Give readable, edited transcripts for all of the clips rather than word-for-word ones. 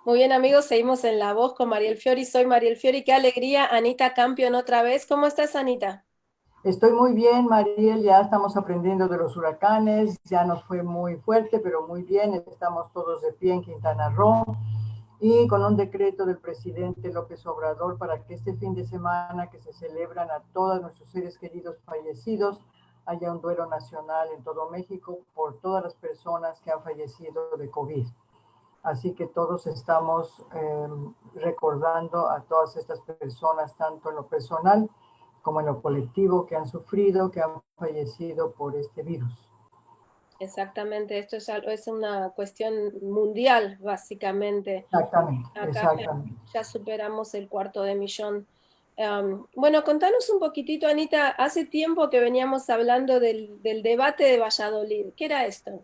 Muy bien, amigos, seguimos en La Voz con Mariel Fiori. Soy Mariel Fiori. Qué alegría, Anita Campion otra vez. ¿Cómo estás, Anita? Estoy muy bien, Mariel, ya estamos aprendiendo de los huracanes, ya nos fue muy fuerte, pero muy bien, estamos todos de pie en Quintana Roo y con un decreto del presidente López Obrador para que este fin de semana que se celebran a todos nuestros seres queridos fallecidos, haya un duelo nacional en todo México por todas las personas que han fallecido de COVID. Así que todos estamos recordando a todas estas personas, tanto en lo personal como en lo colectivo, que han sufrido, que han fallecido por este virus. Exactamente, esto es una cuestión mundial, básicamente. Exactamente, Acá exactamente. ya superamos el 250.000. Bueno, contanos un poquitito, Anita. Hace tiempo que veníamos hablando del debate de Valladolid. ¿Qué era esto?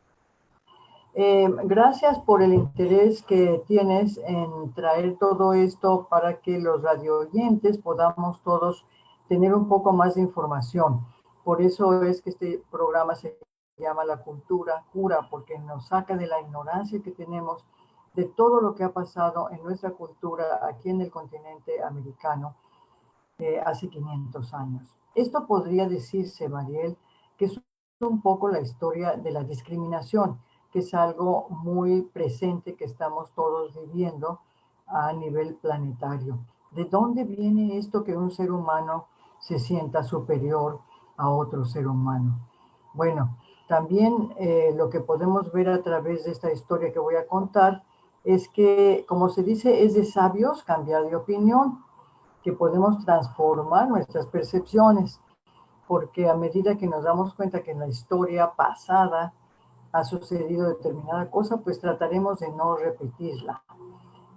Gracias por el interés que tienes en traer todo esto para que los radioyentes podamos todos tener un poco más de información. Por eso es que este programa se llama La Cultura Cura, porque nos saca de la ignorancia que tenemos de todo lo que ha pasado en nuestra cultura aquí en el continente americano hace 500 años. Esto podría decirse, Mariel, que es un poco la historia de la discriminación, que es algo muy presente que estamos todos viviendo a nivel planetario. ¿De dónde viene esto que un ser humano se sienta superior a otro ser humano? Bueno, también lo que podemos ver a través de esta historia que voy a contar es que, como se dice, es de sabios cambiar de opinión, que podemos transformar nuestras percepciones, porque a medida que nos damos cuenta que en la historia pasada ha sucedido determinada cosa, pues trataremos de no repetirla.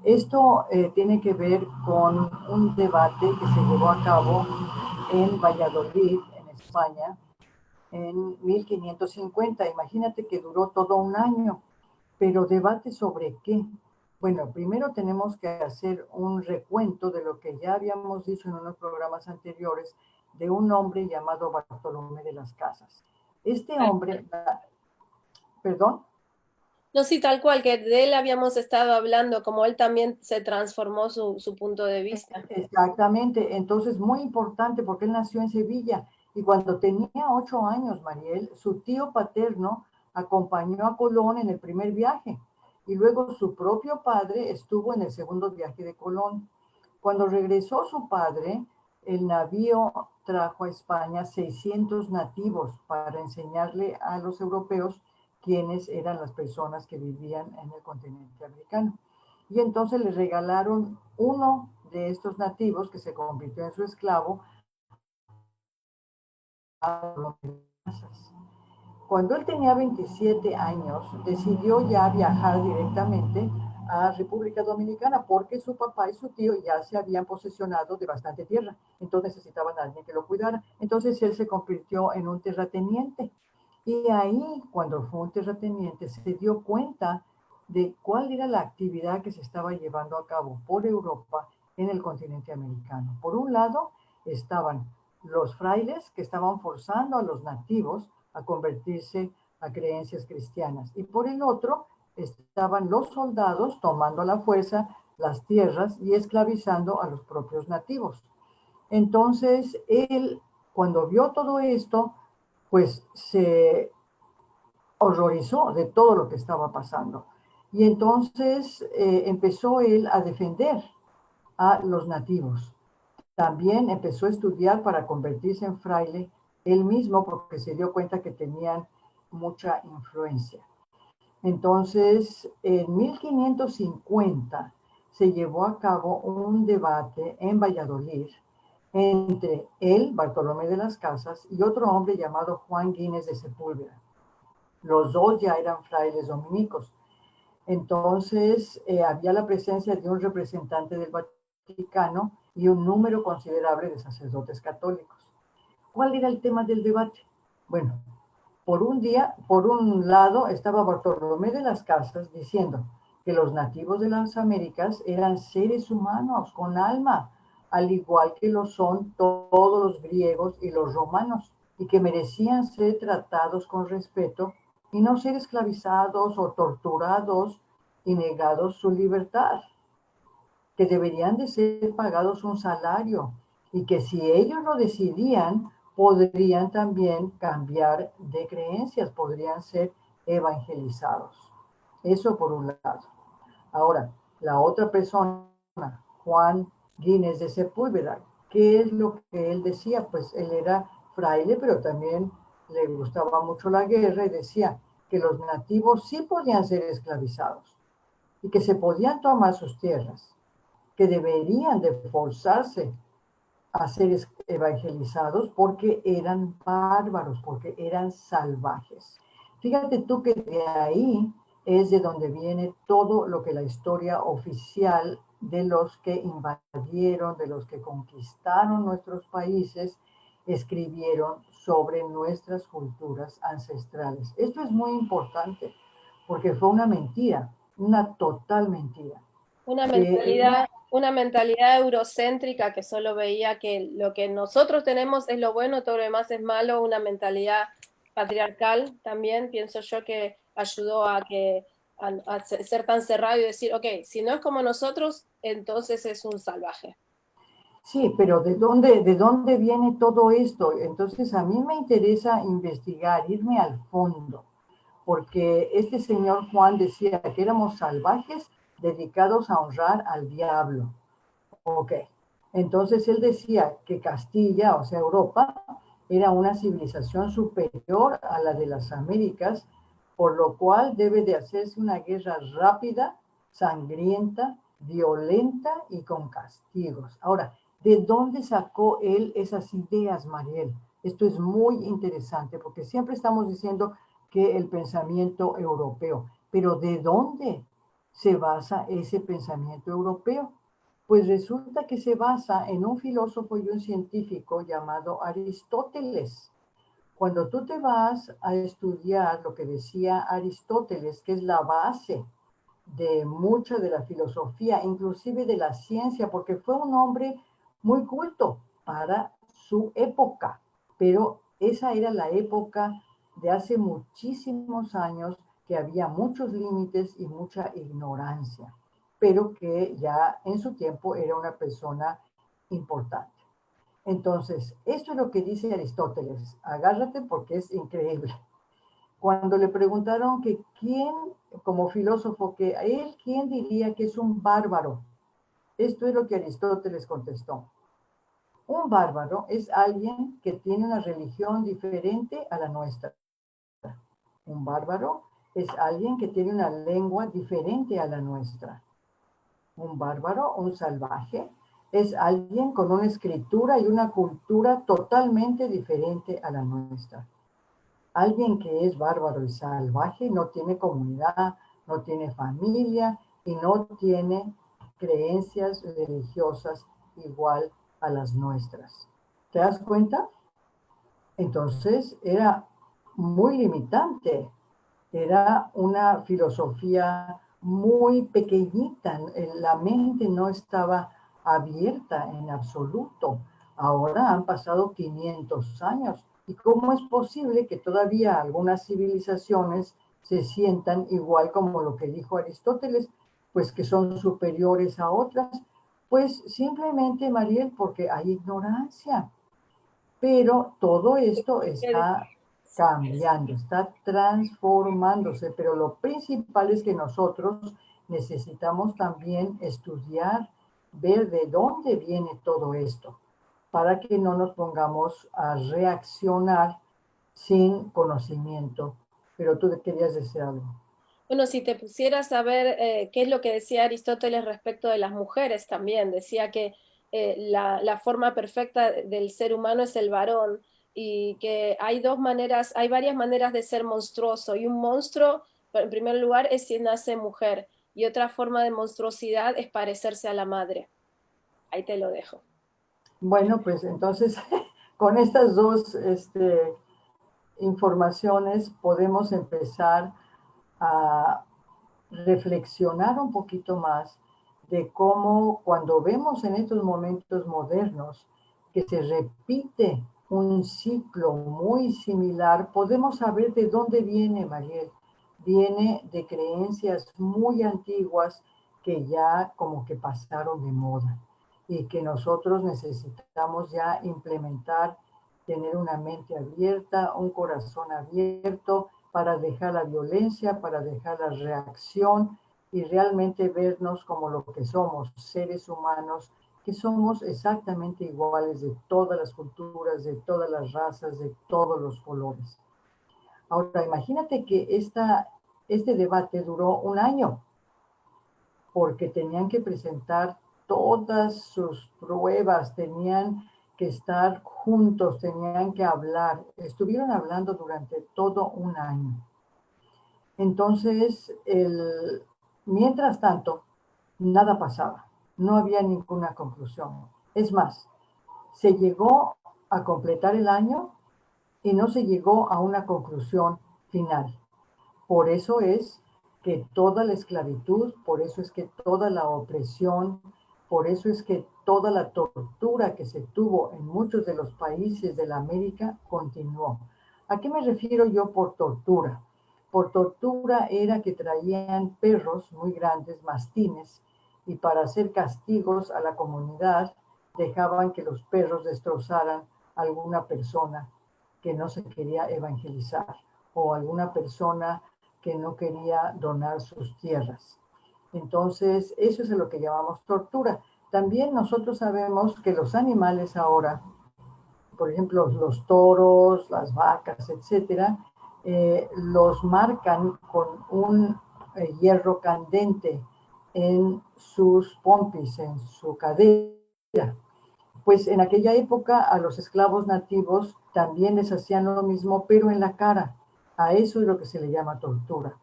Esto tiene que ver con un debate que se llevó a cabo en Valladolid, en España, en 1550. Imagínate que duró todo un año, pero debate sobre qué. Bueno, primero tenemos que hacer un recuento de lo que ya habíamos dicho en unos programas anteriores de un hombre llamado Bartolomé de las Casas. Este Tal hombre, cual. perdón, No, sí, tal cual, que de él habíamos estado hablando, como él también se transformó su punto de vista. exactamente, entonces muy importante porque él nació en Sevilla y cuando tenía 8 años, Mariel, su tío paterno acompañó a Colón en el primer viaje y luego su propio padre estuvo en el segundo viaje de Colón. Cuando regresó su padre, el navío trajo a España 600 nativos para enseñarle a los europeos quiénes eran las personas que vivían en el continente americano. Y entonces le regalaron uno de estos nativos que se convirtió en su esclavo a los casas. Cuando él tenía 27 años, decidió ya viajar directamente a República Dominicana porque su papá y su tío ya se habían posesionado de bastante tierra. Entonces necesitaban a alguien que lo cuidara. Entonces él se convirtió en un terrateniente. Y ahí, cuando fue un terrateniente, se dio cuenta de cuál era la actividad que se estaba llevando a cabo por Europa en el continente americano. Por un lado, estaban los frailes que estaban forzando a los nativos a convertirse a creencias cristianas. Y por el otro estaban los soldados tomando a la fuerza las tierras y esclavizando a los propios nativos. Entonces, él, cuando vio todo esto, pues se horrorizó de todo lo que estaba pasando. Y entonces empezó él a defender a los nativos. También empezó a estudiar para convertirse en fraile él mismo porque se dio cuenta que tenían mucha influencia. Entonces, en 1550 se llevó a cabo un debate en Valladolid entre él, Bartolomé de las Casas, y otro hombre llamado Juan Guínez de Sepúlveda. Los dos ya eran frailes dominicos. Entonces, había la presencia de un representante del Vaticano y un número considerable de sacerdotes católicos. ¿Cuál era el tema del debate? Bueno, por un lado, estaba Bartolomé de las Casas diciendo que los nativos de las Américas eran seres humanos con alma, al igual que lo son todos los griegos y los romanos, y que merecían ser tratados con respeto y no ser esclavizados o torturados y negados su libertad, que deberían de ser pagados un salario y que si ellos lo decidían, podrían también cambiar de creencias, podrían ser evangelizados. Eso por un lado. Ahora, la otra persona, Juan Guinness de Sepúlveda, ¿qué es lo que él decía? Pues él era fraile, pero también le gustaba mucho la guerra y decía que los nativos sí podían ser esclavizados y que se podían tomar sus tierras, que deberían de forzarse a ser evangelizados porque eran bárbaros, porque eran salvajes. Fíjate tú que de ahí es de donde viene todo lo que la historia oficial de los que invadieron, de los que conquistaron nuestros países, escribieron sobre nuestras culturas ancestrales. Esto es muy importante porque fue una mentira, una total mentira. Una mentalidad eurocéntrica que solo veía que lo que nosotros tenemos es lo bueno, todo lo demás es malo, una mentalidad patriarcal también, pienso yo que ayudó a ser tan cerrado y decir, ok, si no es como nosotros, entonces es un salvaje. Sí, pero de dónde viene todo esto? Entonces a mí me interesa investigar, irme al fondo, porque este señor Juan decía que éramos salvajes dedicados a honrar al diablo. Ok, entonces él decía que Castilla, o sea, Europa, era una civilización superior a la de las Américas, por lo cual debe de hacerse una guerra rápida, sangrienta, violenta y con castigos. Ahora, ¿de dónde sacó él esas ideas, Mariel? Esto es muy interesante porque siempre estamos diciendo que el pensamiento europeo, pero ¿de dónde se basa ese pensamiento europeo? Pues resulta que se basa en un filósofo y un científico llamado Aristóteles. Cuando tú te vas a estudiar lo que decía Aristóteles, que es la base de mucha de la filosofía, inclusive de la ciencia, porque fue un hombre muy culto para su época, pero esa era la época de hace muchísimos años que había muchos límites y mucha ignorancia, pero que ya en su tiempo era una persona importante. Entonces, esto es lo que dice Aristóteles. Agárrate porque es increíble. Cuando le preguntaron que quién, como filósofo, que a él, ¿quién diría que es un bárbaro? Esto es lo que Aristóteles contestó. Un bárbaro es alguien que tiene una religión diferente a la nuestra. Un bárbaro es alguien que tiene una lengua diferente a la nuestra. Un bárbaro, un salvaje, es alguien con una escritura y una cultura totalmente diferente a la nuestra. Alguien que es bárbaro y salvaje no tiene comunidad, no tiene familia y no tiene creencias religiosas igual a las nuestras. ¿Te das cuenta? Entonces era muy limitante, era una filosofía muy pequeñita, la mente no estaba abierta en absoluto. Ahora han pasado 500 años. ¿Y cómo es posible que todavía algunas civilizaciones se sientan igual como lo que dijo Aristóteles, pues que son superiores a otras? Pues simplemente, Mariel, porque hay ignorancia. Pero todo esto está cambiando, está transformándose, pero lo principal es que nosotros necesitamos también estudiar, ver de dónde viene todo esto, para que no nos pongamos a reaccionar sin conocimiento. Pero tú querías decir algo. Bueno, si te pusieras a ver qué es lo que decía Aristóteles respecto de las mujeres también, decía que la forma perfecta del ser humano es el varón y que hay dos maneras, hay varias maneras de ser monstruoso y un monstruo, en primer lugar, es si nace mujer y otra forma de monstruosidad es parecerse a la madre. Ahí te lo dejo. Bueno, pues entonces con estas dos informaciones podemos empezar a reflexionar un poquito más de cómo cuando vemos en estos momentos modernos que se repite un ciclo muy similar, podemos saber de dónde viene, Mariel, viene de creencias muy antiguas que ya como que pasaron de moda y que nosotros necesitamos ya implementar, tener una mente abierta, un corazón abierto para dejar la violencia, para dejar la reacción y realmente vernos como lo que somos, seres humanos, que somos exactamente iguales de todas las culturas, de todas las razas, de todos los colores. Ahora, imagínate que este debate duró un año porque tenían que presentar todas sus pruebas, tenían que estar juntos, tenían que hablar. Estuvieron hablando durante todo un año. Entonces, mientras tanto, nada pasaba. No había ninguna conclusión. Es más, se llegó a completar el año y no se llegó a una conclusión final. Por eso es que toda la esclavitud, por eso es que toda la opresión, por eso es que toda la tortura que se tuvo en muchos de los países de la América continuó. ¿A qué me refiero yo por tortura? Por tortura era que traían perros muy grandes, mastines, y para hacer castigos a la comunidad dejaban que los perros destrozaran a alguna persona que no se quería evangelizar o alguna persona que no quería donar sus tierras. Entonces, eso es lo que llamamos tortura. También nosotros sabemos que los animales ahora, por ejemplo, los toros, las vacas, etcétera, los marcan con un hierro candente en sus pompis, en su cadera. Pues en aquella época a los esclavos nativos también les hacían lo mismo, pero en la cara. A eso es lo que se le llama tortura.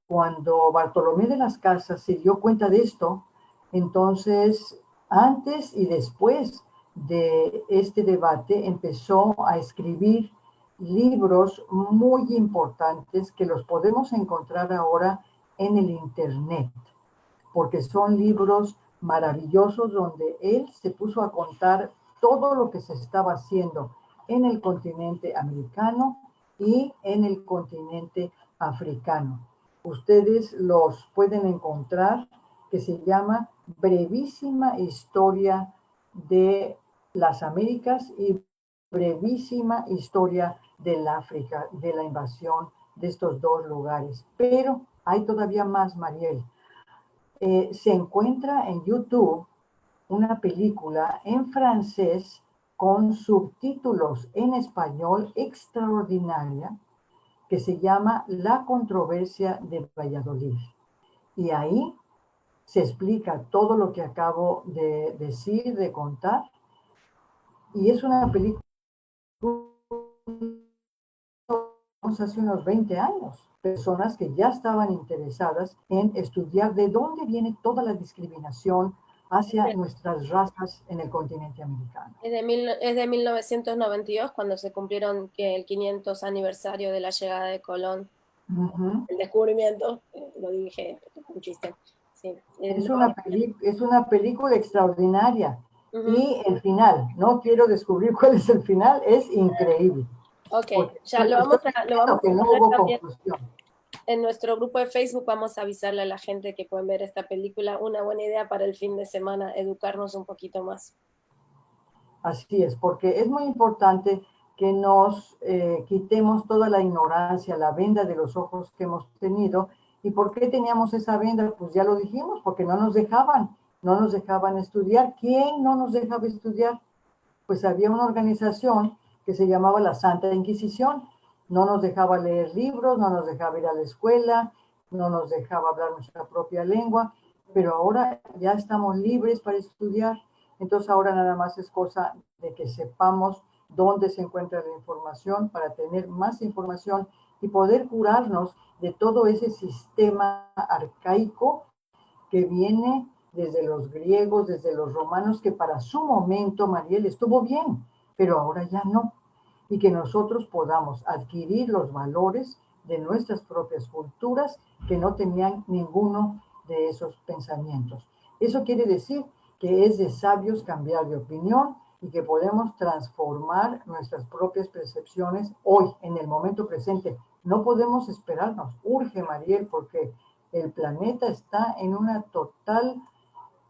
Cuando Bartolomé de las Casas se dio cuenta de esto, entonces, antes y después de este debate, empezó a escribir libros muy importantes que los podemos encontrar ahora en el Internet, porque son libros maravillosos donde él se puso a contar todo lo que se estaba haciendo en el continente americano y en el continente africano. Ustedes los pueden encontrar, que se llama Brevísima Historia de las Américas y Brevísima Historia del África, de la invasión de estos dos lugares. Pero hay todavía más, Mariel. Se encuentra en YouTube una película en francés con subtítulos en español extraordinaria que se llama La controversia de Valladolid. Y ahí se explica todo lo que acabo de decir, de contar. Y es una película hace unos 20 años, personas que ya estaban interesadas en estudiar de dónde viene toda la discriminación hacia nuestras razas en el continente americano. Es de 1992, cuando se cumplieron el 500 aniversario de la llegada de Colón. El descubrimiento, lo dije, un chiste. Sí. Es una película extraordinaria. Y el final, no quiero descubrir cuál es el final, es increíble. Ok, ya lo vamos a no hubo conclusión. En nuestro grupo de Facebook vamos a avisarle a la gente que pueden ver esta película. Una buena idea para el fin de semana, educarnos un poquito más. Así es, porque es muy importante que nos quitemos toda la ignorancia, la venda de los ojos que hemos tenido. ¿Y por qué teníamos esa venda? Pues ya lo dijimos, porque no nos dejaban estudiar. ¿Quién no nos dejaba estudiar? Pues había una organización que se llamaba la Santa Inquisición. No nos dejaba leer libros, no nos dejaba ir a la escuela, no nos dejaba hablar nuestra propia lengua, pero ahora ya estamos libres para estudiar. Entonces ahora nada más es cosa de que sepamos dónde se encuentra la información para tener más información y poder curarnos de todo ese sistema arcaico que viene desde los griegos, desde los romanos, que para su momento, Mariel, estuvo bien, pero ahora ya no. Y que nosotros podamos adquirir los valores de nuestras propias culturas que no tenían ninguno de esos pensamientos. Eso quiere decir que es de sabios cambiar de opinión y que podemos transformar nuestras propias percepciones hoy, en el momento presente, No podemos esperarnos. Urge, Mariel, porque el planeta está en una total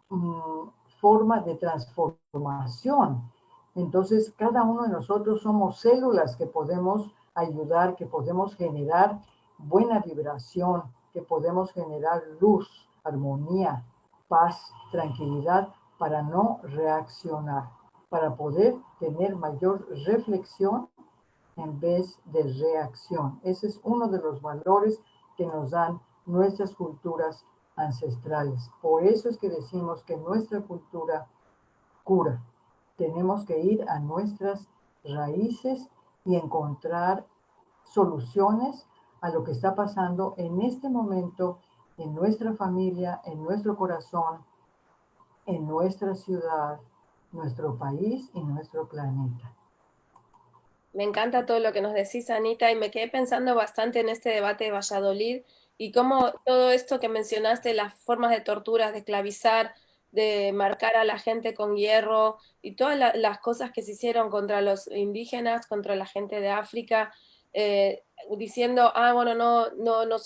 mm, forma de transformación. Entonces, cada uno de nosotros somos células que podemos ayudar, que podemos generar buena vibración, que podemos generar luz, armonía, paz, tranquilidad, para no reaccionar, para poder tener mayor reflexión en vez de reacción. Ese es uno de los valores que nos dan nuestras culturas ancestrales. Por eso es que decimos que nuestra cultura cura. Tenemos que ir a nuestras raíces y encontrar soluciones a lo que está pasando en este momento en nuestra familia, en nuestro corazón, en nuestra ciudad, nuestro país y nuestro planeta. Me encanta todo lo que nos decís, Anita, y me quedé pensando bastante en este debate de Valladolid y cómo todo esto que mencionaste, las formas de torturas, de esclavizar, de marcar a la gente con hierro y todas las cosas que se hicieron contra los indígenas, contra la gente de África, diciendo, ah, bueno, no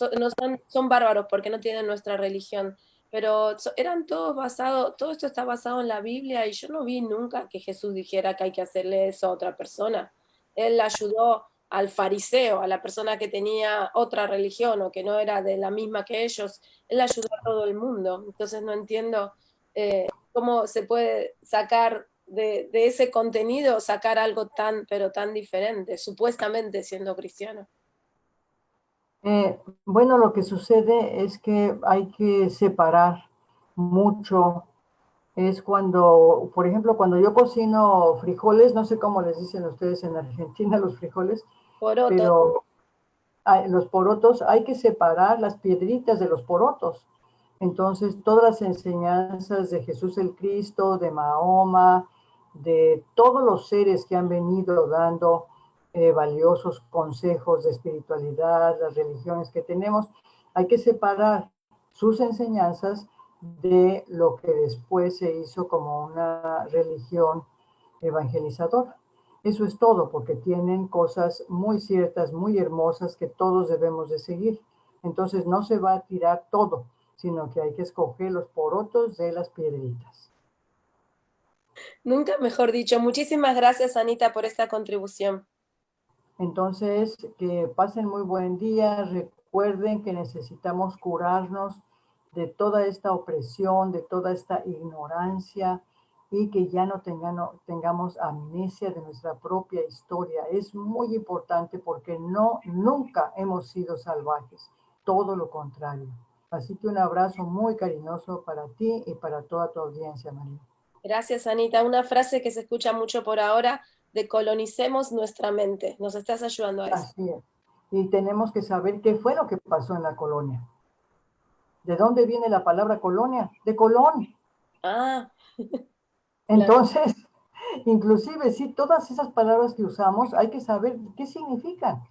son bárbaros porque no tienen nuestra religión. Pero eran todos basados, todo esto está basado en la Biblia y yo no vi nunca que Jesús dijera que hay que hacerle eso a otra persona. Él ayudó al fariseo, a la persona que tenía otra religión o que no era de la misma que ellos, él ayudó a todo el mundo. Entonces no entiendo cómo se puede sacar de ese contenido, sacar algo tan, pero tan diferente, supuestamente siendo cristiano. Bueno, lo que sucede es que hay que separar mucho. Es cuando, por ejemplo, cuando yo cocino frijoles, no sé cómo les dicen ustedes en Argentina los frijoles, Porotos, pero los porotos hay que separar las piedritas de los porotos. Entonces, todas las enseñanzas de Jesús el Cristo, de Mahoma, de todos los seres que han venido dando valiosos consejos de espiritualidad, las religiones que tenemos, hay que separar sus enseñanzas de lo que después se hizo como una religión evangelizadora. Eso es todo, porque tienen cosas muy ciertas, muy hermosas que todos debemos de seguir. Entonces no se va a tirar todo, sino que hay que escoger los porotos de las piedritas. nunca mejor dicho. Muchísimas gracias, Anita, por esta contribución. Entonces, que pasen muy buen día. Recuerden que necesitamos curarnos de toda esta opresión, de toda esta ignorancia y que ya no tengamos amnesia de nuestra propia historia. Es muy importante porque nunca hemos sido salvajes, todo lo contrario. Así que un abrazo muy cariñoso para ti y para toda tu audiencia, María. Gracias, Anita. Una frase que se escucha mucho por ahora, decolonicemos nuestra mente. Nos estás ayudando a eso. Así es. Y tenemos que saber qué fue lo que pasó en la colonia. ¿De dónde viene la palabra colonia? De Colón. Ah, claro. Entonces, inclusive, sí, todas esas palabras que usamos hay que saber qué significan.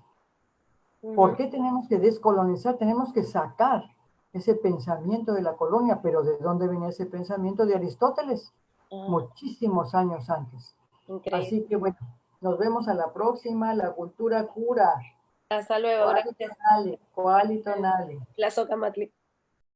¿Por Ujú. qué tenemos que descolonizar? Tenemos que sacar ese pensamiento de la colonia, pero ¿de dónde venía ese pensamiento? De Aristóteles, Ah, muchísimos años antes. increíble. Así que bueno, nos vemos a la próxima. La cultura cura. Hasta luego. Cuali Gracias. tonale, cuali tonale. La soca Matli.